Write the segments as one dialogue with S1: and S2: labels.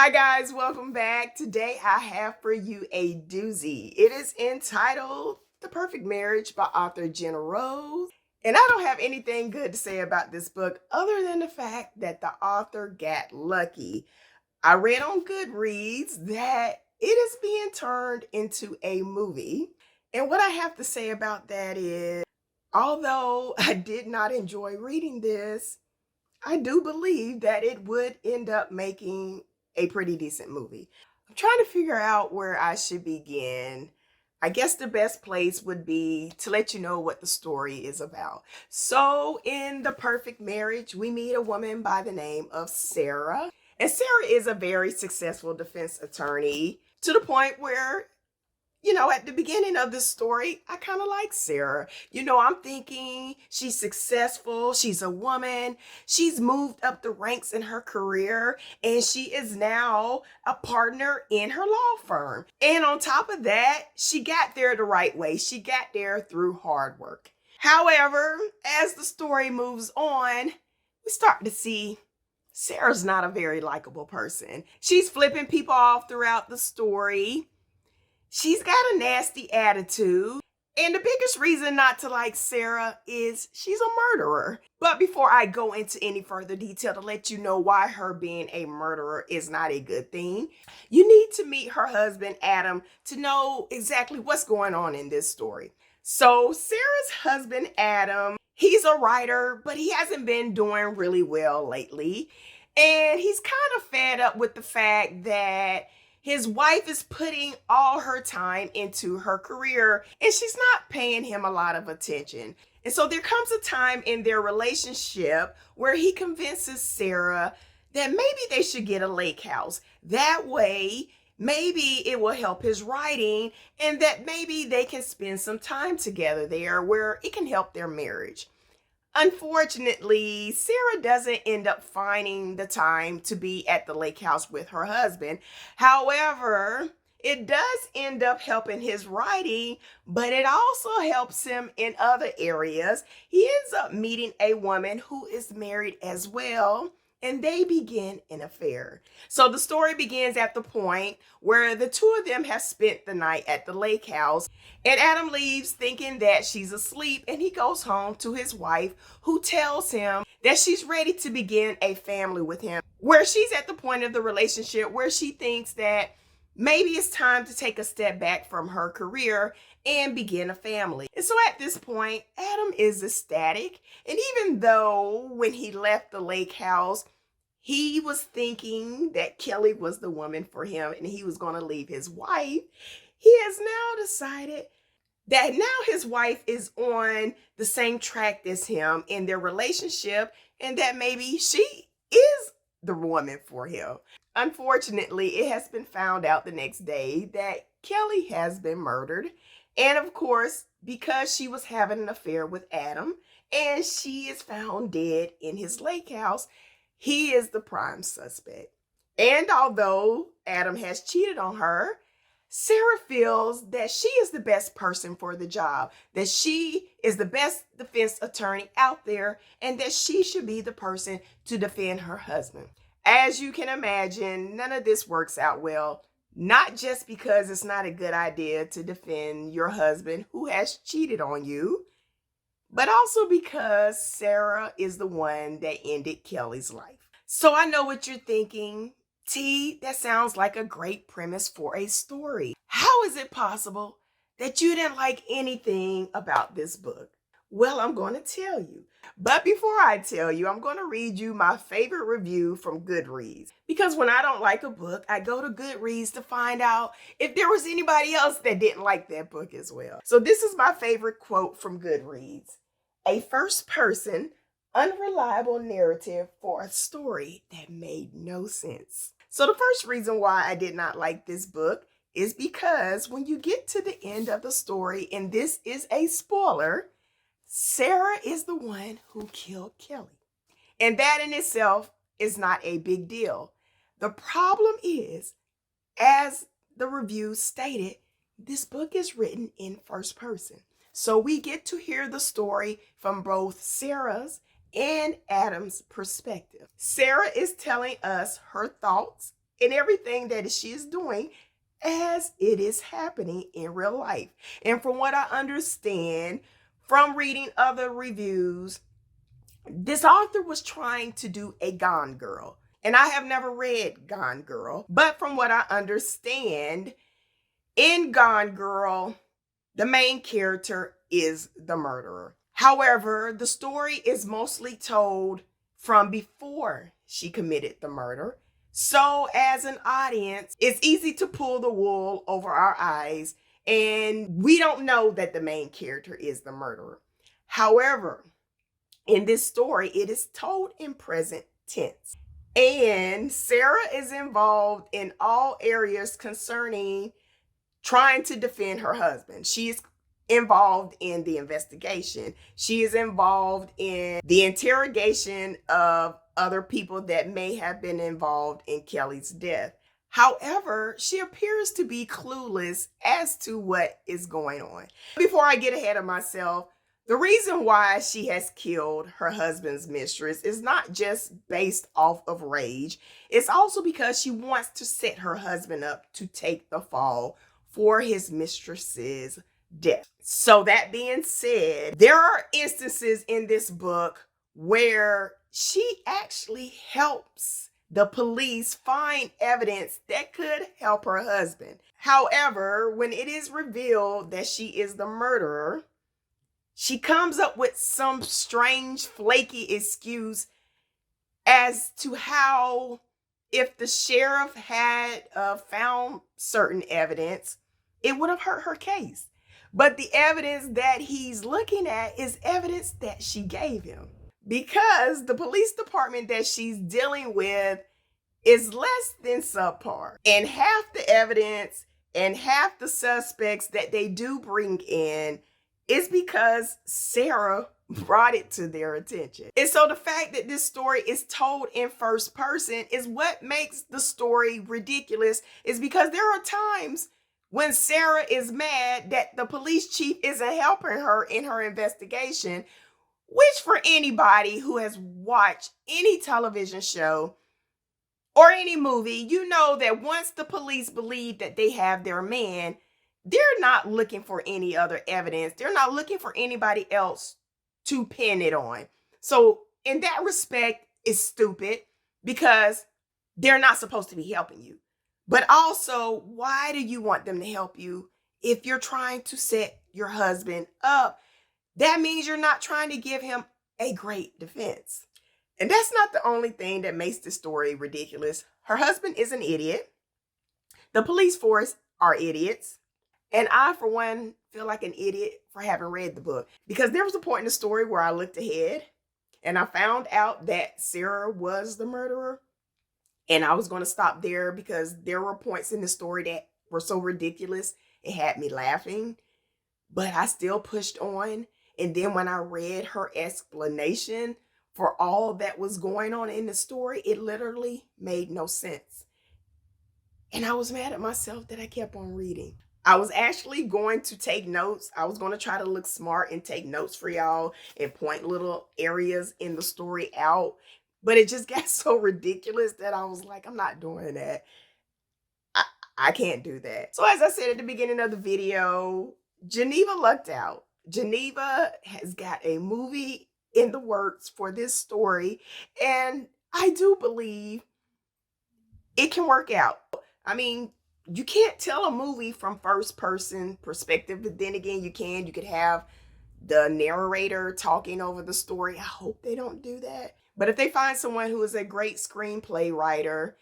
S1: Hi guys, welcome back. Today I have for you a doozy. It is entitled The Perfect Marriage by author Jenna Rose. And I don't have anything good to say about this book other than the fact that the author got lucky. I read on Goodreads that it is being turned into a movie. And what I have to say about that is, although I did not enjoy reading this, I do believe that it would end up making a pretty decent movie. I'm trying to figure out where I should begin. I guess the best place would be to let you know what the story is about. So, in The Perfect Marriage, we meet a woman by the name of Sarah. And Sarah is a very successful defense attorney to the point where at the beginning of this story, I kind of like Sarah. I'm thinking she's successful, she's a woman, she's moved up the ranks in her career, and she is now a partner in her law firm. And on top of that, she got there the right way. She got there through hard work. However, as the story moves on, we start to see Sarah's not a very likable person. She's flipping people off throughout the story. She's got a nasty attitude. And the biggest reason not to like Sarah is she's a murderer. But before I go into any further detail to let you know why her being a murderer is not a good thing, you need to meet her husband, Adam, to know exactly what's going on in this story. So Sarah's husband, Adam, he's a writer, but he hasn't been doing really well lately. And he's kind of fed up with the fact that his wife is putting all her time into her career and she's not paying him a lot of attention. And so there comes a time in their relationship where he convinces Sarah that maybe they should get a lake house. That way, maybe it will help his writing and that maybe they can spend some time together there where it can help their marriage. Unfortunately, Sarah doesn't end up finding the time to be at the lake house with her husband. However, it does end up helping his writing, but it also helps him in other areas. He ends up meeting a woman who is married as well, and they begin an affair. So the story begins at the point where the two of them have spent the night at the lake house, and Adam leaves thinking that she's asleep, and he goes home to his wife, who tells him that she's ready to begin a family with him, where she's at the point of the relationship where she thinks that maybe it's time to take a step back from her career and begin a family. And so at this point, Adam is ecstatic. And even though when he left the lake house, he was thinking that Kelly was the woman for him and he was going to leave his wife, he has now decided that now his wife is on the same track as him in their relationship and that maybe she is the woman for him. Unfortunately, it has been found out the next day that Kelly has been murdered. And of course, because she was having an affair with Adam and she is found dead in his lake house, he is the prime suspect. And although Adam has cheated on her, Sarah feels that she is the best person for the job, that she is the best defense attorney out there, and that she should be the person to defend her husband. As you can imagine, none of this works out well, not just because it's not a good idea to defend your husband who has cheated on you, but also because Sarah is the one that ended Kelly's life. So I know what you're thinking. T, that sounds like a great premise for a story. How is it possible that you didn't like anything about this book? Well, I'm going to tell you. But before I tell you, I'm going to read you my favorite review from Goodreads. Because when I don't like a book, I go to Goodreads to find out if there was anybody else that didn't like that book as well. So this is my favorite quote from Goodreads. A first-person, unreliable narrative for a story that made no sense. So the first reason why I did not like this book is because when you get to the end of the story, and this is a spoiler, Sarah is the one who killed Kelly. And that in itself is not a big deal. The problem is, as the review stated, this book is written in first person. So we get to hear the story from both Sarah's and Adam's perspective. Sarah is telling us her thoughts in everything that she is doing as it is happening in real life. And from what I understand from reading other reviews, this author was trying to do a Gone Girl. And I have never read Gone Girl, but from what I understand, in Gone Girl, the main character is the murderer. However, the story is mostly told from before she committed the murder. So, as an audience, it's easy to pull the wool over our eyes, and we don't know that the main character is the murderer. However, in this story, it is told in present tense. And Sarah is involved in all areas concerning trying to defend her husband. She is involved in the investigation. She is involved in the interrogation of other people that may have been involved in Kelly's death. However, she appears to be clueless as to what is going on. Before I get ahead of myself, the reason why she has killed her husband's mistress is not just based off of rage. It's also because she wants to set her husband up to take the fall for his mistress's death. So that being said, there are instances in this book where she actually helps the police find evidence that could help her husband. However, when it is revealed that she is the murderer, she comes up with some strange, flaky excuse as to how, if the sheriff had found certain evidence, it would have hurt her case. But the evidence that he's looking at is evidence that she gave him, because the police department that she's dealing with is less than subpar. And half the evidence and half the suspects that they do bring in is because Sarah brought it to their attention. And so the fact that this story is told in first person is what makes the story ridiculous, is because there are times when Sarah is mad that the police chief isn't helping her in her investigation, which for anybody who has watched any television show or any movie, you know that once the police believe that they have their man, they're not looking for any other evidence. They're not looking for anybody else to pin it on. So in that respect, it's stupid because they're not supposed to be helping you. But also, why do you want them to help you if you're trying to set your husband up? That means you're not trying to give him a great defense. And that's not the only thing that makes this story ridiculous. Her husband is an idiot. The police force are idiots. And I, for one, feel like an idiot for having read the book, because there was a point in the story where I looked ahead and I found out that Sarah was the murderer. And I was going to stop there because there were points in the story that were so ridiculous, it had me laughing. But I still pushed on. And then when I read her explanation for all that was going on in the story, it literally made no sense. And I was mad at myself that I kept on reading. I was actually going to take notes. I was going to try to look smart and take notes for y'all and point little areas in the story out. But it just got so ridiculous that I was like, I'm not doing that. I can't do that. So as I said at the beginning of the video, Geneva lucked out. Geneva has got a movie in the works for this story. And I do believe it can work out. I mean, you can't tell a movie from first person perspective, but then again, you can. You could have the narrator talking over the story. I hope they don't do that. But if they find someone who is a great screenplay writer,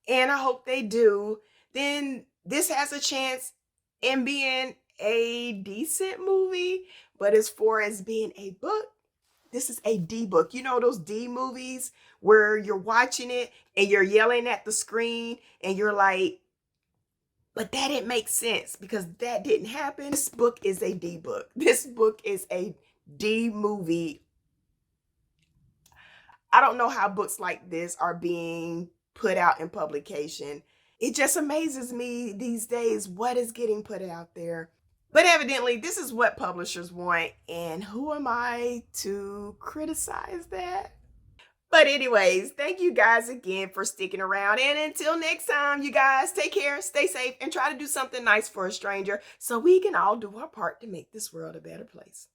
S1: and I hope they do, then this has a chance in being a decent movie. But as far as being a book, this is a D book. You know those D movies where you're watching it and you're yelling at the screen and you're like, but that didn't make sense because that didn't happen. This book is a D book. This book is a D movie. I don't know how books like this are being put out in publication. It just amazes me these days what is getting put out there. But evidently, this is what publishers want, and who am I to criticize that? But anyways, thank you guys again for sticking around. And until next time, you guys take care, stay safe, and try to do something nice for a stranger so we can all do our part to make this world a better place.